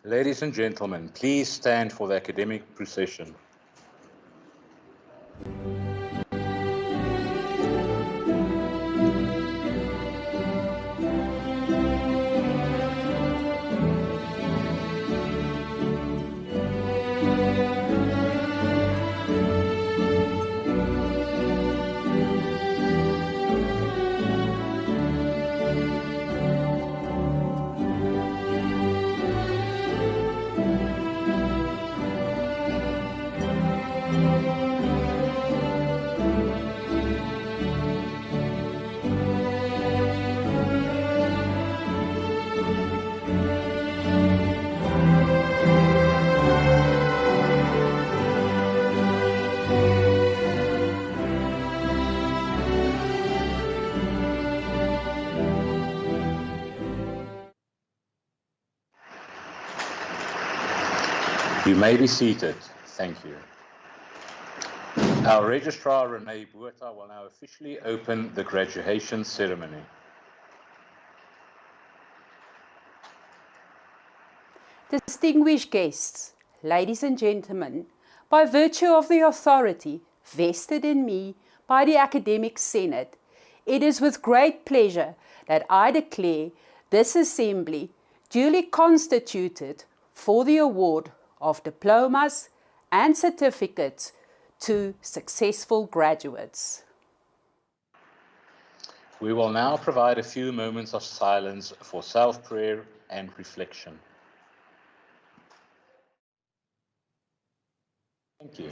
Ladies and gentlemen, please stand for the academic procession. You may be seated. Thank you. Our Registrar, Renee Buerta, will now officially open the graduation ceremony. Distinguished guests, ladies and gentlemen, by virtue of the authority vested in me by the Academic Senate, it is with great pleasure that I declare this assembly duly constituted for the award of diplomas and certificates to successful graduates. We will now provide a few moments of silence for self-prayer and reflection. Thank you.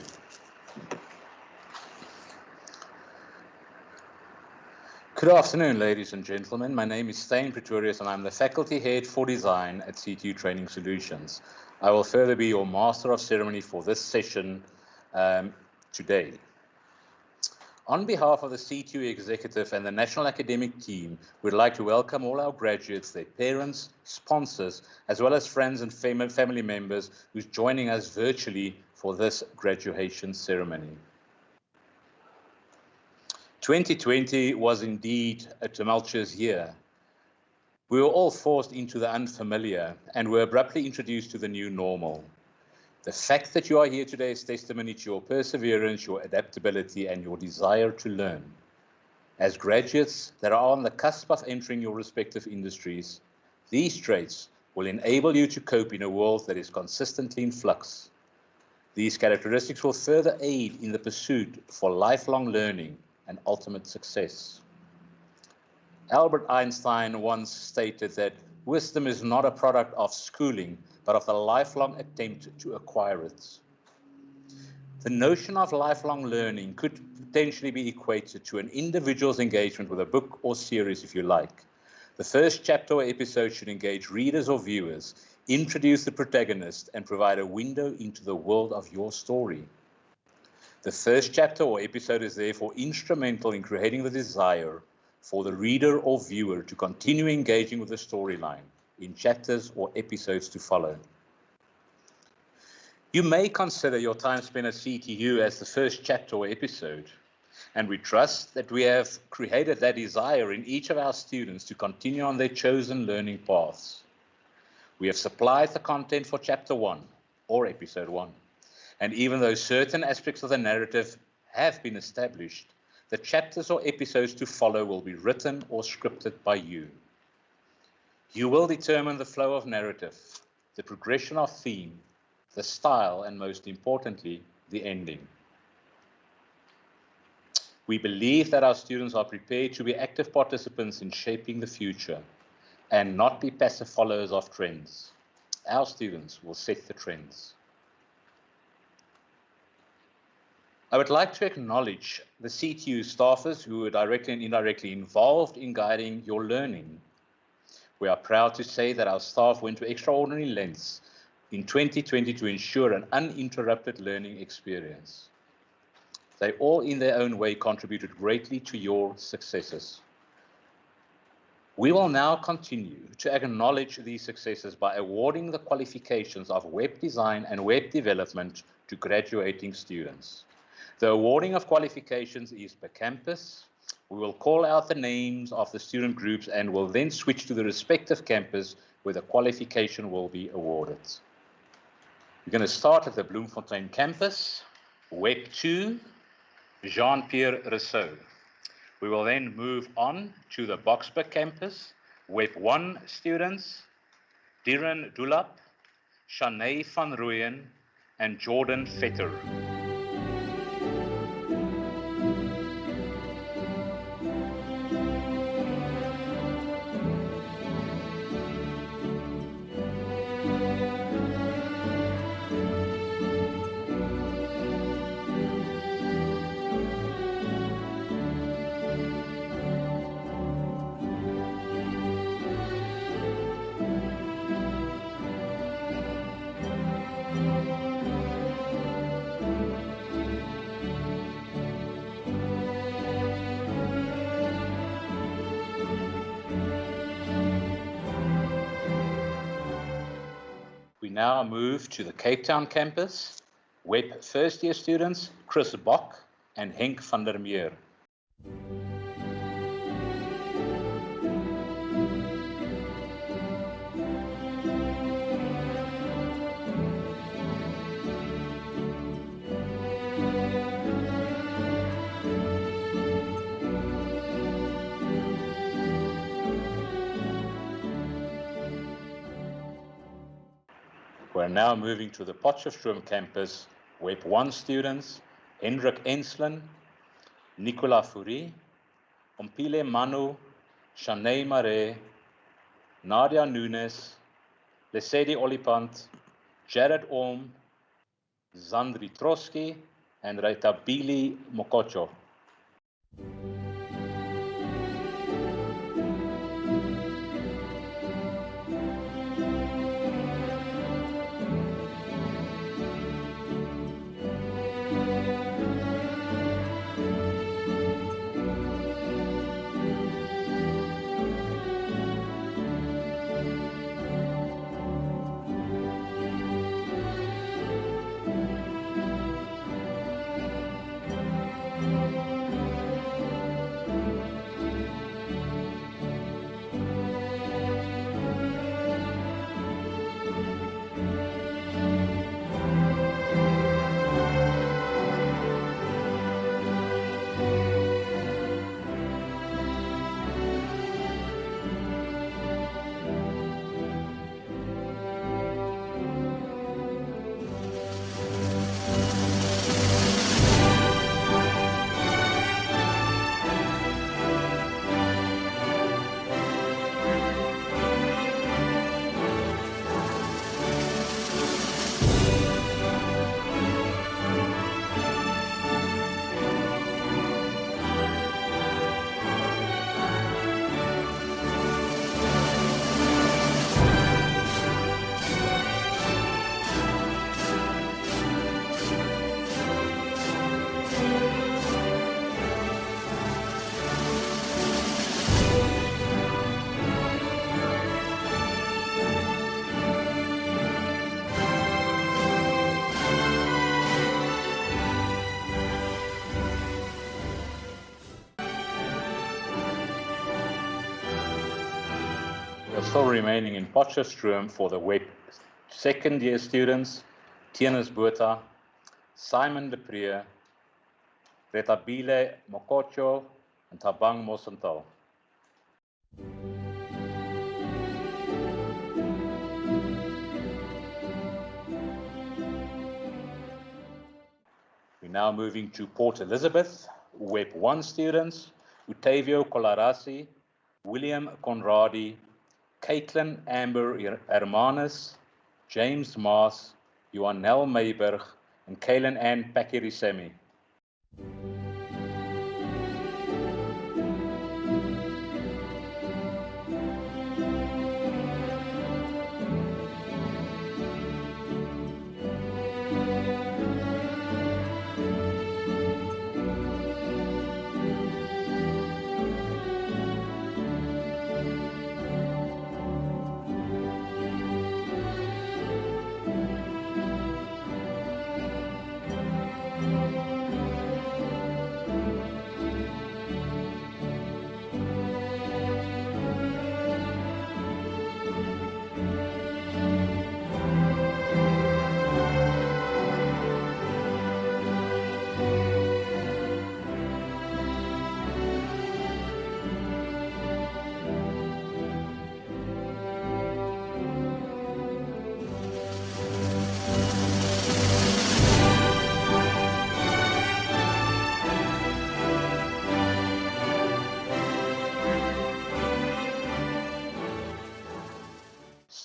Good afternoon, ladies and gentlemen. My name is Stein Pretorius and I'm the Faculty Head for Design at CTU Training Solutions. I will further be your Master of Ceremony for this session today. On behalf of the CTU Executive and the National Academic Team, we'd like to welcome all our graduates, their parents, sponsors, as well as friends and family members who's joining us virtually for this graduation ceremony. 2020 was indeed a tumultuous year. We were all forced into the unfamiliar and were abruptly introduced to the new normal. The fact that you are here today is testimony to your perseverance, your adaptability, and your desire to learn. As graduates that are on the cusp of entering your respective industries, these traits will enable you to cope in a world that is consistently in flux. These characteristics will further aid in the pursuit for lifelong learning and ultimate success. Albert Einstein once stated that wisdom is not a product of schooling, but of the lifelong attempt to acquire it. The notion of lifelong learning could potentially be equated to an individual's engagement with a book or series, if you like. The first chapter or episode should engage readers or viewers, introduce the protagonist, and provide a window into the world of your story. The first chapter or episode is therefore instrumental in creating the desire for the reader or viewer to continue engaging with the storyline in chapters or episodes to follow. You may consider your time spent at CTU as the first chapter or episode, and we trust that we have created that desire in each of our students to continue on their chosen learning paths. We have supplied the content for chapter 1 or episode 1, and even though certain aspects of the narrative have been established, the chapters or episodes to follow will be written or scripted by you. You will determine the flow of narrative, the progression of theme, the style, and most importantly, the ending. We believe that our students are prepared to be active participants in shaping the future and not be passive followers of trends. Our students will set the trends. I would like to acknowledge the CTU staffers who were directly and indirectly involved in guiding your learning. We are proud to say that our staff went to extraordinary lengths in 2020 to ensure an uninterrupted learning experience. They all in their own way contributed greatly to your successes. We will now continue to acknowledge these successes by awarding the qualifications of web design and web development to graduating students. The awarding of qualifications is per campus. We will call out the names of the student groups and will then switch to the respective campus where the qualification will be awarded. We're going to start at the Bloemfontein campus, Web 2, Jean-Pierre Rousseau. We will then move on to the Boksburg campus, Web 1 students, Diran Dulap, Shanae van Rooyen, and Jordan Vetter. We now move to the Cape Town campus, Web first year students, Chris Bok and Henk van der Meer. We're now moving to the Potchefstroom campus, Web 1 students, Hendrik Enslen, Nicola Fourie, Ompile Manu, Shanae Mare, Nadia Nunes, Lesedi Olipant, Jared Ohm, Zandri Trotsky, and Raitabili Mokocho. Still remaining in Potchefstroom for the Web second year students, Tienes Botha, Simon de Pree, Retabile Mokocho, and Tabang Mosenthal. We're now moving to Port Elizabeth, Web 1 students, Utavio Colarasi, William Conradi, Caitlin Amber Hermanus, James Maas, Joannel Meiberg, and Kaylin Ann Pakirisemi.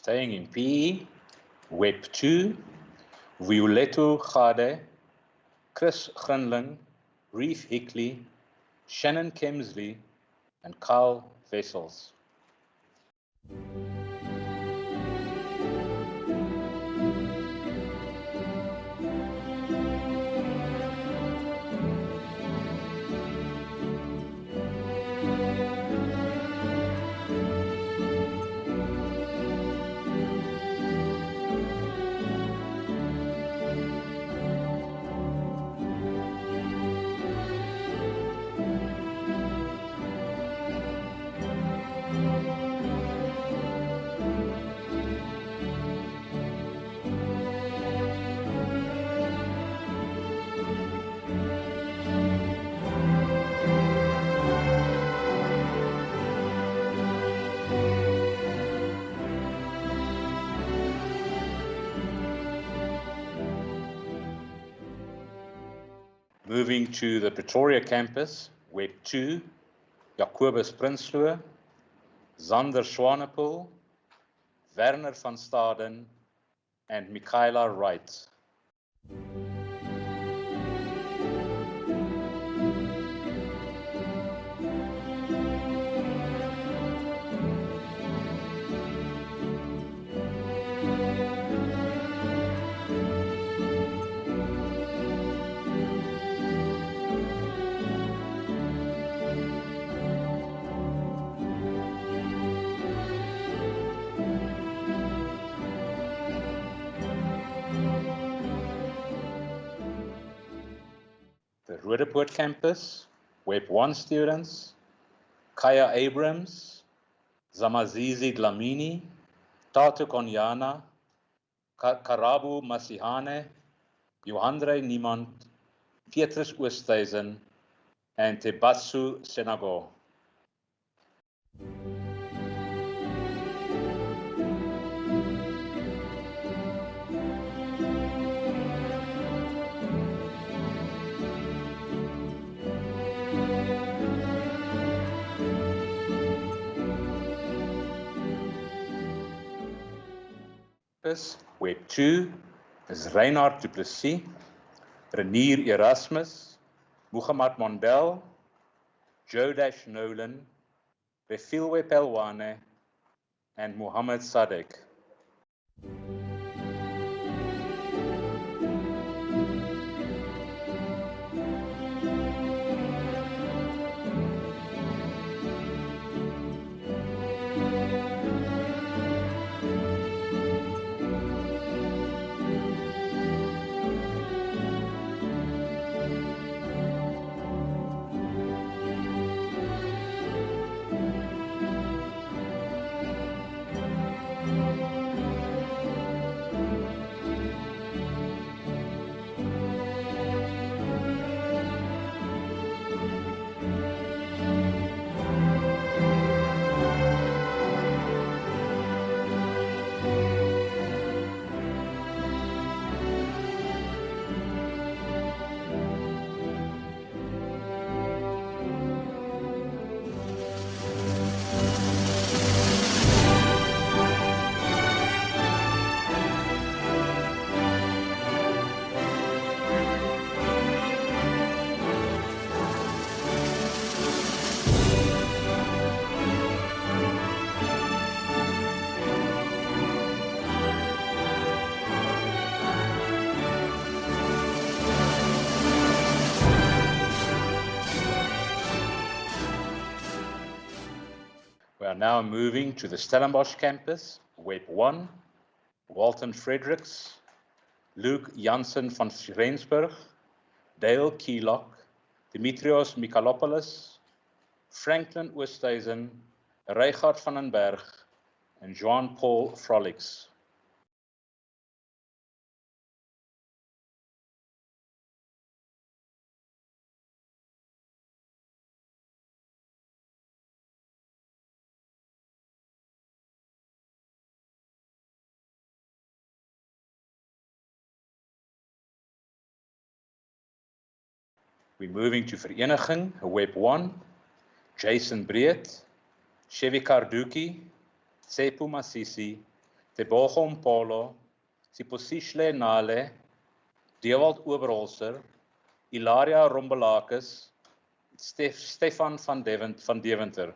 Staying in PE, Web 2, Violetto Gade, Chris Grinling, Reef Hickley, Shannon Kemsley, and Carl Vessels. Moving to the Pretoria campus, Web 2, Jacobus Prinsloo, Zander Swanepoel, Werner van Staden, and Michaela Wright. The Roodepoort campus, Web 1 students, Kaya Abrams, Zamazizi Dlamini, Tatu Konyana, Karabu Masihane, Johandre Niemand, Petrus Oosthuizen, and Tebatsu Senago. Web 2 is Reinhard Du Plessis, Renier Erasmus, Muhammad Mondel, Joe Nolan, Refilwe Pelwane, and Muhammad Sadek. We are now moving to the Stellenbosch campus, Web 1, Walton Fredericks, Luke Janssen van Rensburg, Dale Keelock, Dimitrios Mikalopoulos, Franklin Oosthuizen, Reichardt van den Berg, and Jean-Paul Frolix. We're moving to Vereniging, Web 1, Jason Breed, Chevy Karduki, Tsepu Masisi, Tebogo Mpolo, Siposihle Nale, Dewald Oberholzer, Ilaria Rombolakis, Stefan van Deventer.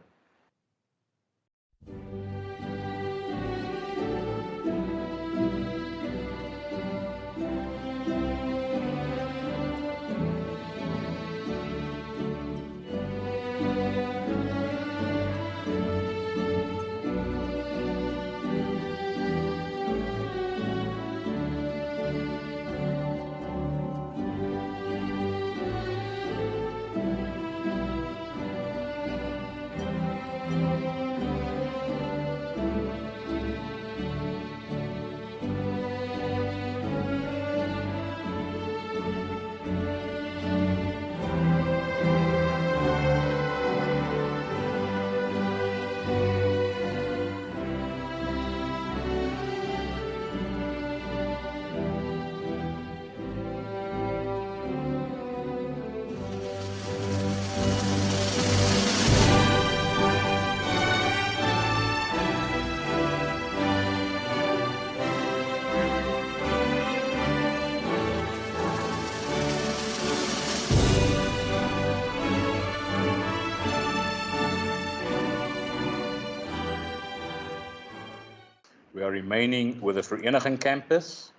We are remaining with the Vereniging campus,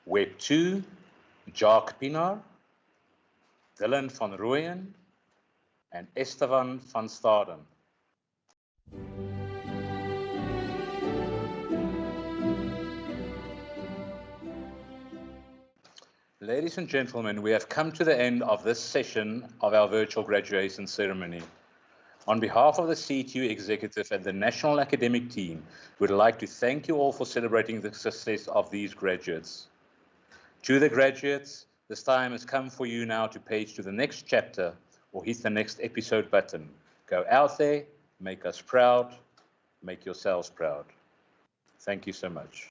Web 2, Jacques Pinaar, Dylan van Rooyen, and Esteban van Staden. Ladies and gentlemen, we have come to the end of this session of our virtual graduation ceremony. On behalf of the CTU executive and the national academic team, we'd like to thank you all for celebrating the success of these graduates. To the graduates, this time has come for you now to page to the next chapter or hit the next episode button. Go out there, make us proud, make yourselves proud. Thank you so much.